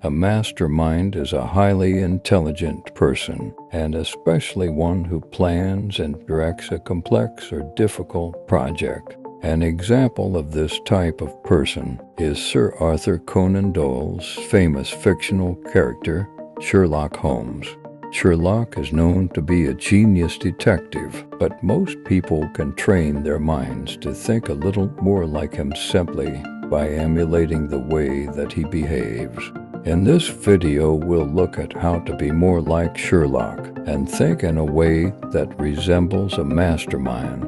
A mastermind is a highly intelligent person, and especially one who plans and directs a complex or difficult project. An example of this type of person is Sir Arthur Conan Doyle's famous fictional character, Sherlock Holmes. Sherlock is known to be a genius detective, but most people can train their minds to think a little more like him simply by emulating the way that he behaves. In this video, we'll look at how to be more like Sherlock and think in a way that resembles a mastermind.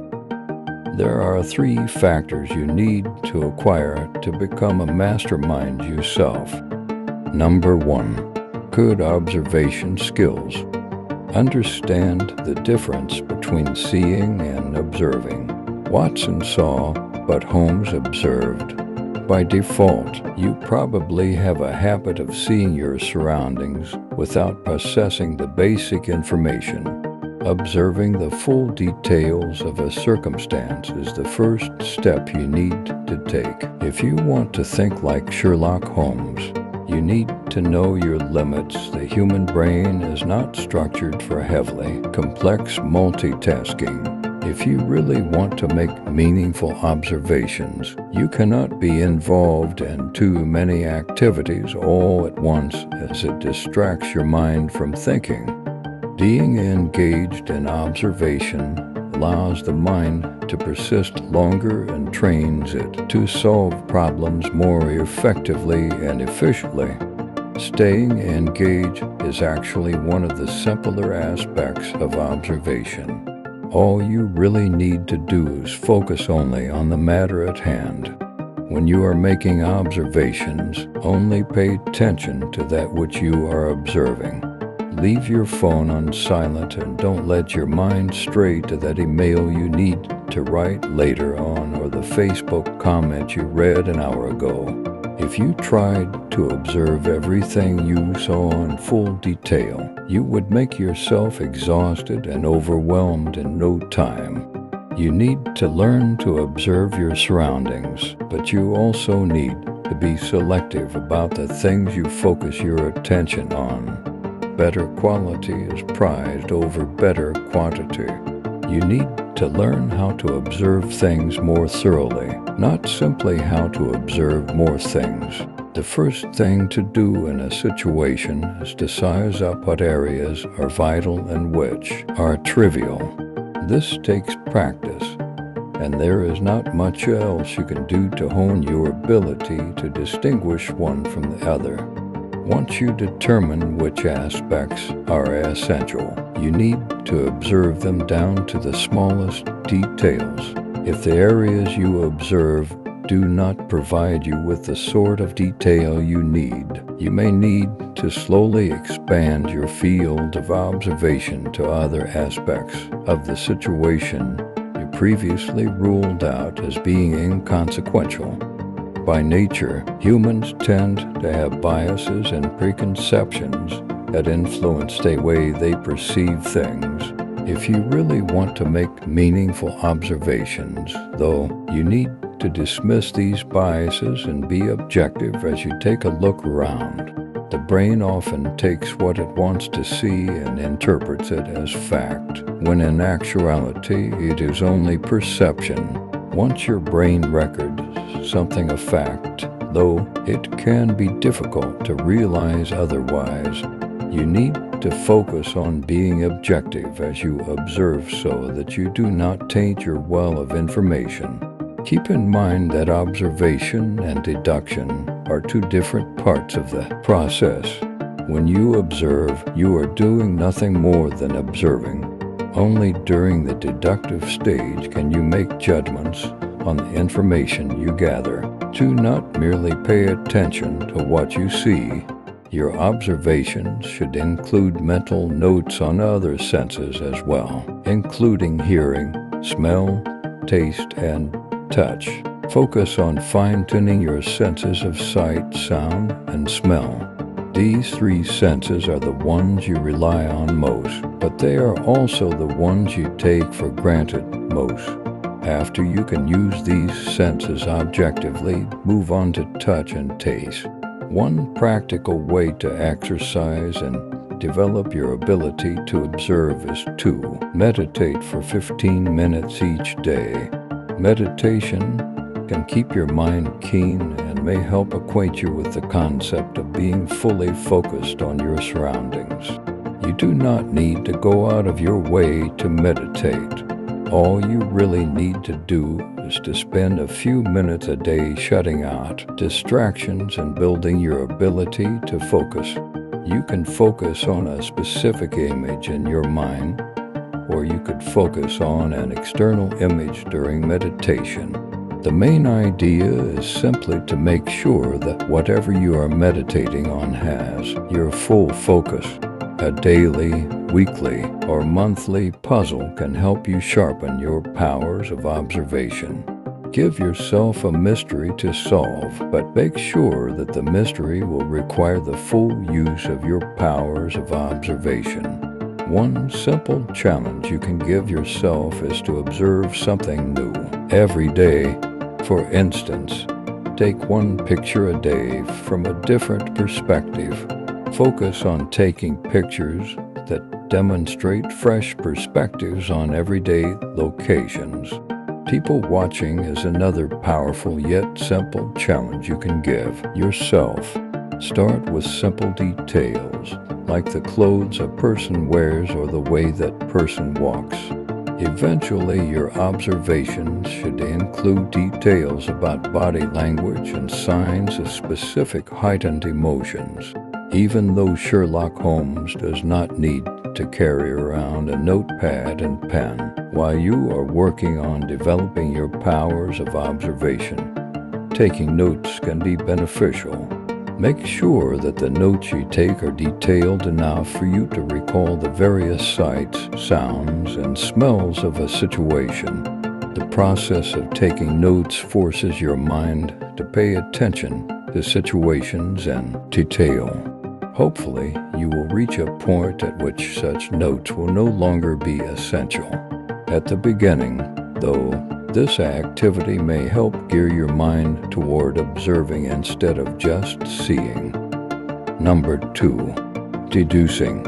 There are 3 factors you need to acquire to become a mastermind yourself. Number 1. Good observation skills. Understand the difference between seeing and observing. Watson saw, but Holmes observed. By default, you probably have a habit of seeing your surroundings without processing the basic information. Observing the full details of a circumstance is the first step you need to take. If you want to think like Sherlock Holmes, you need to know your limits. The human brain is not structured for heavily complex multitasking. If you really want to make meaningful observations, you cannot be involved in too many activities all at once, as it distracts your mind from thinking. Being engaged in observation allows the mind to persist longer and trains it to solve problems more effectively and efficiently. Staying engaged is actually one of the simpler aspects of observation. All you really need to do is focus only on the matter at hand. When you are making observations, only pay attention to that which you are observing. Leave your phone on silent and don't let your mind stray to that email you need to write later on or the Facebook comment you read an hour ago. If you tried to observe everything you saw in full detail, you would make yourself exhausted and overwhelmed in no time. You need to learn to observe your surroundings, but you also need to be selective about the things you focus your attention on. Better quality is prized over better quantity. You need to learn how to observe things more thoroughly, not simply how to observe more things. The first thing to do in a situation is to size up what areas are vital and which are trivial. This takes practice, and there is not much else you can do to hone your ability to distinguish one from the other. Once you determine which aspects are essential, you need to observe them down to the smallest details. If the areas you observe do not provide you with the sort of detail you need, you may need to slowly expand your field of observation to other aspects of the situation you previously ruled out as being inconsequential. By nature, humans tend to have biases and preconceptions that influence the way they perceive things. If you really want to make meaningful observations, though, you need to dismiss these biases and be objective as you take a look around. The brain often takes what it wants to see and interprets it as fact, when in actuality it is only perception. Once your brain records something a fact, though it can be difficult to realize otherwise, you need to focus on being objective as you observe so that you do not taint your well of information. Keep in mind that observation and deduction are 2 different parts of the process. When you observe, you are doing nothing more than observing. Only during the deductive stage can you make judgments on the information you gather. Do not merely pay attention to what you see. Your observations should include mental notes on other senses as well, including hearing, smell, taste, and touch. Focus on fine-tuning your senses of sight, sound, and smell. These 3 senses are the ones you rely on most, but they are also the ones you take for granted most. After you can use these senses objectively, move on to touch and taste. One practical way to exercise and develop your ability to observe is to meditate for 15 minutes each day. Meditation can keep your mind keen and may help acquaint you with the concept of being fully focused on your surroundings. You do not need to go out of your way to meditate. All you really need to do is to spend a few minutes a day shutting out distractions and building your ability to focus. You can focus on a specific image in your mind, or you could focus on an external image during meditation. The main idea is simply to make sure that whatever you are meditating on has your full focus. A daily, weekly, or monthly puzzle can help you sharpen your powers of observation. Give yourself a mystery to solve, but make sure that the mystery will require the full use of your powers of observation. One simple challenge you can give yourself is to observe something new every day. For instance, take one picture a day from a different perspective. Focus on taking pictures that demonstrate fresh perspectives on everyday locations. People watching is another powerful yet simple challenge you can give yourself. Start with simple details, like the clothes a person wears or the way that person walks. Eventually, your observations should include details about body language and signs of specific heightened emotions. Even though Sherlock Holmes does not need to carry around a notepad and pen while you are working on developing your powers of observation, taking notes can be beneficial. Make sure that the notes you take are detailed enough for you to recall the various sights, sounds, and smells of a situation. The process of taking notes forces your mind to pay attention to situations in detail. Hopefully, you will reach a point at which such notes will no longer be essential. At the beginning, though, this activity may help gear your mind toward observing instead of just seeing. Number 2. Deducing.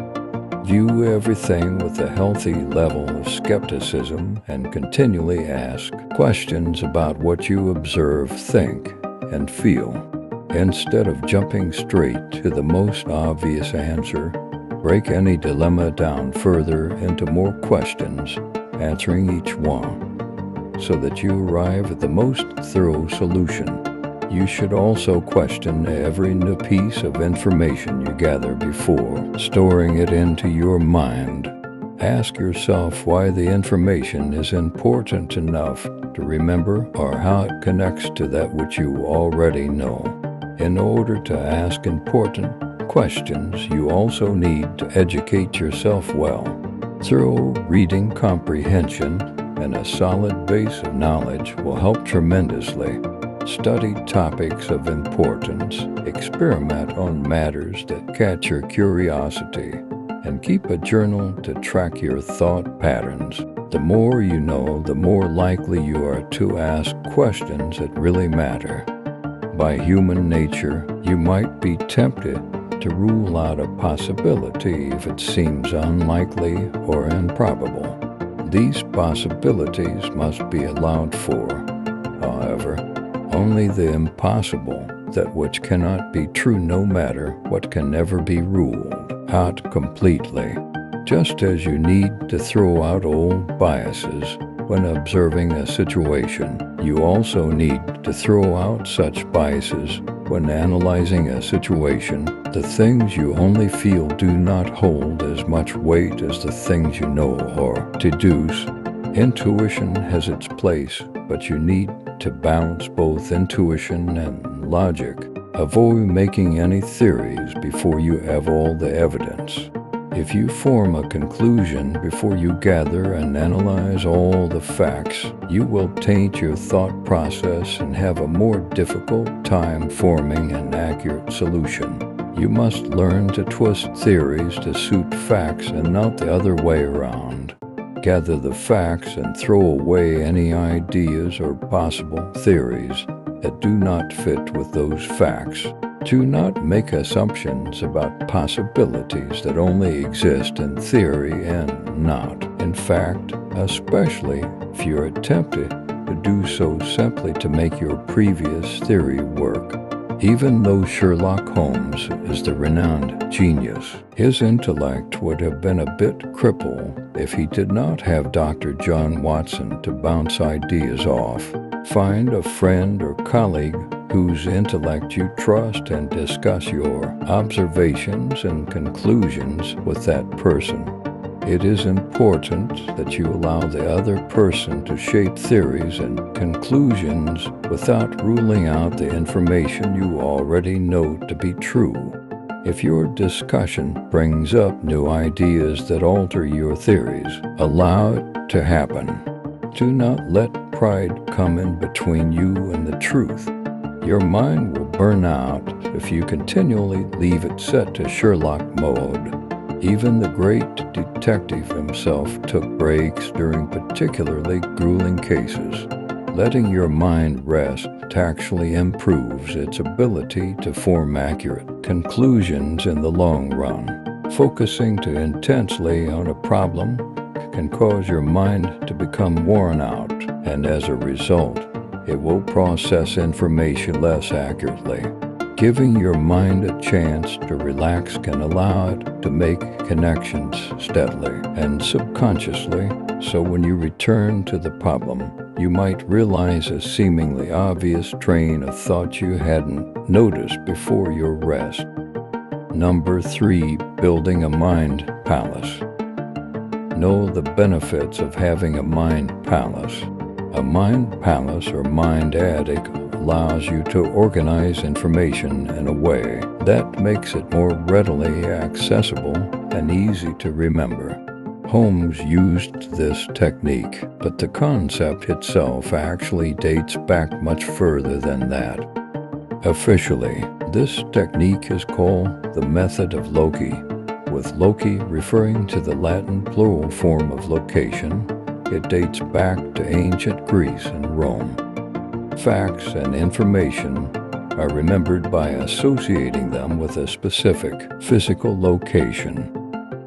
View everything with a healthy level of skepticism and continually ask questions about what you observe, think, and feel. Instead of jumping straight to the most obvious answer, break any dilemma down further into more questions, answering each one, so that you arrive at the most thorough solution. You should also question every new piece of information you gather before storing it into your mind. Ask yourself why the information is important enough to remember or how it connects to that which you already know. In order to ask important questions, you also need to educate yourself well. Thorough reading comprehension and a solid base of knowledge will help tremendously. Study topics of importance, experiment on matters that catch your curiosity, and keep a journal to track your thought patterns. The more you know, the more likely you are to ask questions that really matter. By human nature, you might be tempted to rule out a possibility if it seems unlikely or improbable. These possibilities must be allowed for. However, only the impossible, that which cannot be true no matter what, can never be ruled out completely. Just as you need to throw out old biases when observing a situation, you also need to throw out such biases when analyzing a situation. The things you only feel do not hold as much weight as the things you know or deduce. Intuition has its place, but you need to balance both intuition and logic. Avoid making any theories before you have all the evidence. If you form a conclusion before you gather and analyze all the facts, you will taint your thought process and have a more difficult time forming an accurate solution. You must learn to twist theories to suit facts and not the other way around. Gather the facts and throw away any ideas or possible theories that do not fit with those facts. Do not make assumptions about possibilities that only exist in theory and not in fact, especially if you're tempted to do so simply to make your previous theory work. Even though Sherlock Holmes is the renowned genius, his intellect would have been a bit crippled if he did not have Dr. John Watson to bounce ideas off. Find a friend or colleague whose intellect you trust and discuss your observations and conclusions with that person. It is important that you allow the other person to shape theories and conclusions without ruling out the information you already know to be true. If your discussion brings up new ideas that alter your theories, allow it to happen. Do not let pride come in between you and the truth. Your mind will burn out if you continually leave it set to Sherlock mode. Even the great detective himself took breaks during particularly grueling cases. Letting your mind rest actually improves its ability to form accurate conclusions in the long run. Focusing too intensely on a problem can cause your mind to become worn out, and as a result, it will process information less accurately. Giving your mind a chance to relax can allow it to make connections steadily and subconsciously, so when you return to the problem, you might realize a seemingly obvious train of thought you hadn't noticed before your rest. Number 3. Building a mind palace. Know the benefits of having a mind palace. A mind palace or mind attic allows you to organize information in a way that makes it more readily accessible and easy to remember. Holmes used this technique, but the concept itself actually dates back much further than that. Officially, this technique is called the method of Loki, with Loki referring to the Latin plural form of location. It dates back to ancient Greece and Rome. Facts and information are remembered by associating them with a specific physical location.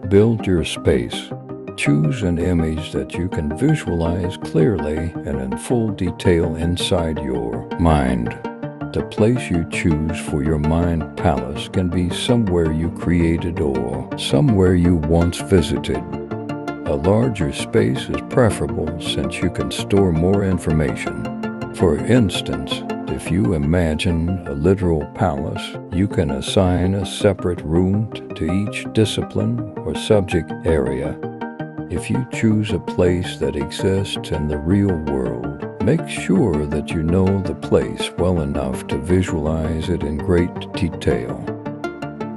Build your space. Choose an image that you can visualize clearly and in full detail inside your mind. The place you choose for your mind palace can be somewhere you created or somewhere you once visited. A larger space is preferable since you can store more information. For instance, if you imagine a literal palace, you can assign a separate room to each discipline or subject area. If you choose a place that exists in the real world, make sure that you know the place well enough to visualize it in great detail.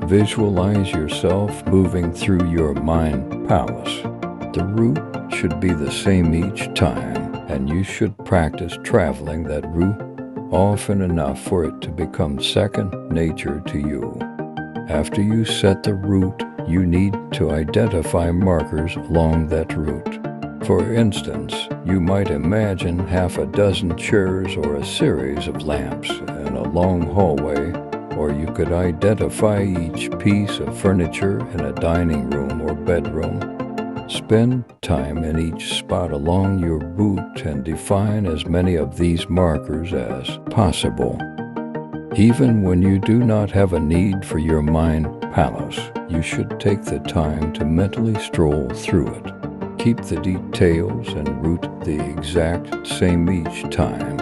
Visualize yourself moving through your mind palace. The route should be the same each time, and you should practice traveling that route often enough for it to become second nature to you. After you set the route, you need to identify markers along that route. For instance, you might imagine half a dozen chairs or a series of lamps in a long hallway, or you could identify each piece of furniture in a dining room or bedroom. Spend time in each spot along your route and define as many of these markers as possible. Even when you do not have a need for your mind palace, you should take the time to mentally stroll through it. Keep the details and route the exact same each time.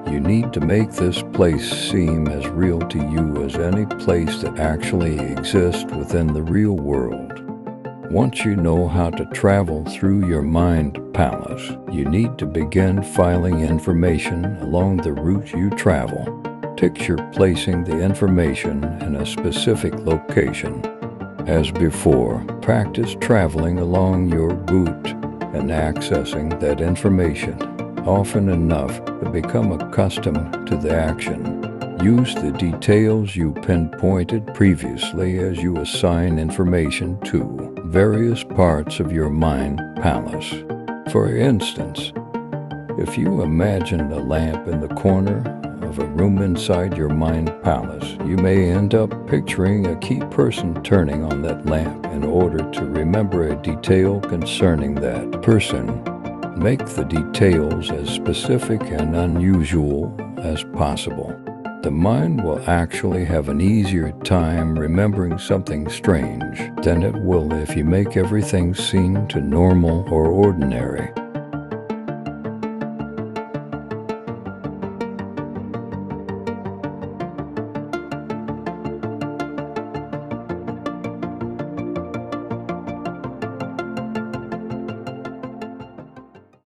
You need to make this place seem as real to you as any place that actually exists within the real world. Once you know how to travel through your mind palace, you need to begin filing information along the route you travel. Picture placing the information in a specific location. As before, practice traveling along your route and accessing that information often enough to become accustomed to the action. Use the details you pinpointed previously as you assign information to various parts of your mind palace. For instance, if you imagine a lamp in the corner of a room inside your mind palace. You may end up picturing a key person turning on that lamp in order to remember a detail concerning that person. Make the details as specific and unusual as possible. The mind will actually have an easier time remembering something strange than it will if you make everything seem too normal or ordinary.